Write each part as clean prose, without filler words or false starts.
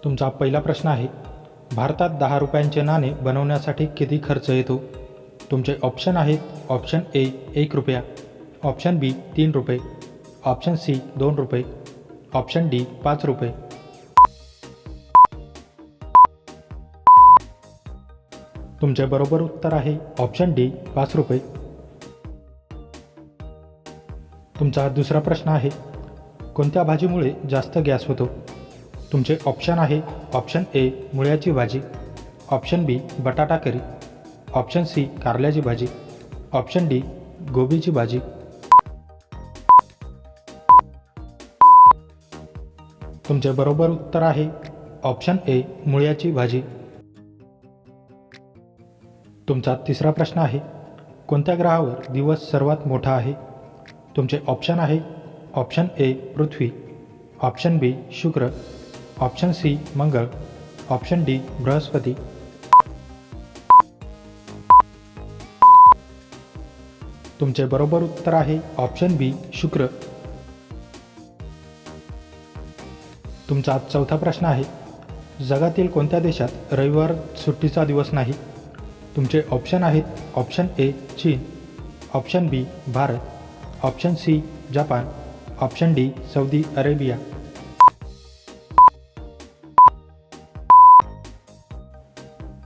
तुमचा पहिला प्रश्न आहे, भारतात 10 रुपयांचे नाणे बनवण्यासाठी किती खर्च येतो? तुमचे ऑप्शन आहेत, ऑप्शन ए 1 रुपया, ऑप्शन बी 3 रुपये, ऑप्शन सी 2 रुपये, ऑप्शन डी 5 रुपये. तुमचे बरोबर उत्तर आहे ऑप्शन डी 5 रुपये. तुमचा दुसरा प्रश्न आहे, कोणत्या भाजीमुळे जास्त गॅस होतो? तुमचे ऑप्शन आहे, ऑप्शन ए मुळ्याची भाजी, ऑप्शन बी बटाटा करी, ऑप्शन सी कारल्याची भाजी, ऑप्शन डी गोबीची भाजी. तुमचे बरोबर उत्तर आहे ऑप्शन ए मुळ्याची भाजी. तुमचा तिसरा प्रश्न आहे, कोणत्या ग्रहावर दिवस सर्वात मोठा आहे? तुमचे ऑप्शन आहे, ऑप्शन ए पृथ्वी, ऑप्शन बी शुक्र, ऑप्शन सी मंगळ, ऑप्शन डी बृहस्पती. तुमचे बरोबर उत्तर आहे ऑप्शन बी शुक्र. तुमचा चौथा प्रश्न आहे, जगातील कोणत्या देशात रविवार सुट्टीचा दिवस नाही? तुमचे ऑप्शन आहेत, ऑप्शन ए चीन, option B Bharat, option C Japan, option D Saudi Arabia.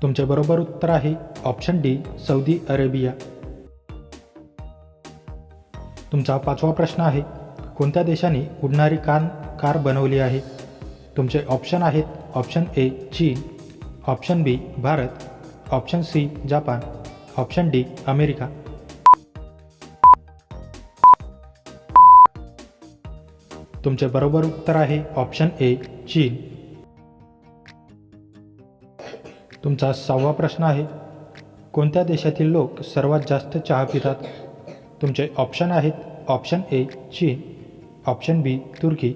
तुमचे बरोबर उत्तर आहे ऑप्शन डी सौदी अरेबिया. तुमचा पाचवा प्रश्न आहे, कोणत्या देशाने उडणारी कार बनवली आहे? तुमचे ऑप्शन आहेत, ऑप्शन ए चीन, option B Bharat, option C Japan, option D America. तुमचे बरोबर उत्तर आहे ऑप्शन ए चीन. तुमचा सहावा प्रश्न आहे, कोणत्या देशातील लोक सर्वात जास्त चहा पितात? तुमचे ऑप्शन आहेत, ऑप्शन ए चीन, ऑप्शन बी तुर्की,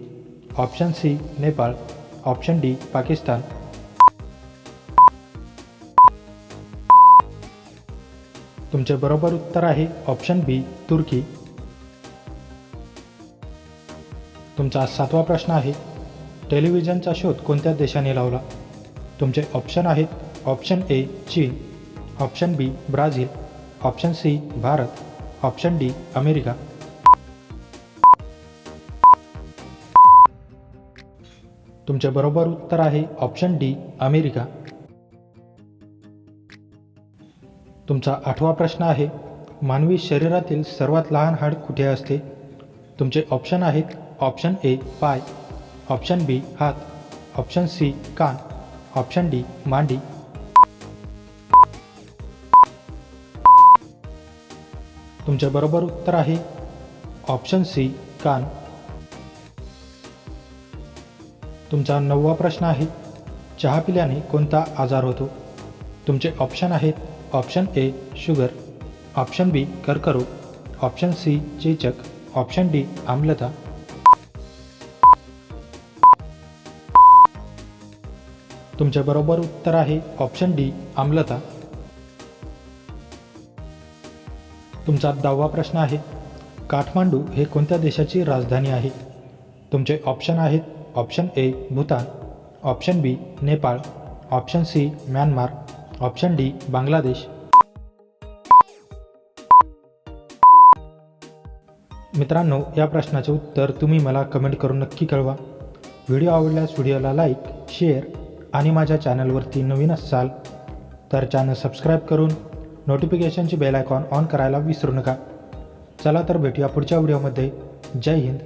option C Nepal, option D Pakistan. तुमचे बरोबर उत्तर आहे ऑप्शन बी तुर्की. तुमचा सातवा प्रश्न आहे, टेलिव्हिजनचा शोध कोणत्या देशाने लावला? तुमचे ऑप्शन आहेत, ऑप्शन ए चीन, option B Brazil, option C Bharat, option D America. तुमचे बरोबर उत्तर आहे ऑप्शन डी अमेरिका. तुमचा आठवा प्रश्न आहे, मानवी शरीरातील सर्वात लहान हाड कुठे असते? तुमचे ऑप्शन आहेत, ऑप्शन ए पाय, ऑप्शन बी हात, ऑप्शन सी कान, ऑप्शन डी मांडी. तुमचे बरोबर उत्तर आहे ऑप्शन सी कान. तुमचा नववा प्रश्न आहे, चहा पिल्याने कोणता आजार होतो? तुमचे ऑप्शन आहेत, ऑप्शन ए शुगर, ऑप्शन बी कर्करोग, ऑप्शन सी चेचक, ऑप्शन डी आम्लता. तुमचे बरोबर उत्तर आहे ऑप्शन डी आम्लता. तुमचा 10वा प्रश्न आहे, काठमांडू हे कोणत्या देशाची राजधानी आहे? तुमचे ऑप्शन आहेत, option A Bhutan, option B Nepal, option C Myanmar, option D Bangladesh. मित्रांनो, या प्रश्नाचे उत्तर तुम्ही मला कमेंट करून नक्की कळवा. व्हिडिओ आवडल्यास व्हिडिओला लाईक, शेअर आणि माझ्या चॅनलवरती नवीन असाल तर चॅनल सबस्क्राईब करून नोटिफिकेशनची बेल आयकॉन ऑन करायला विसरू नका. चला तर भेटूया पुढच्या व्हिडिओमध्ये. जय हिंद.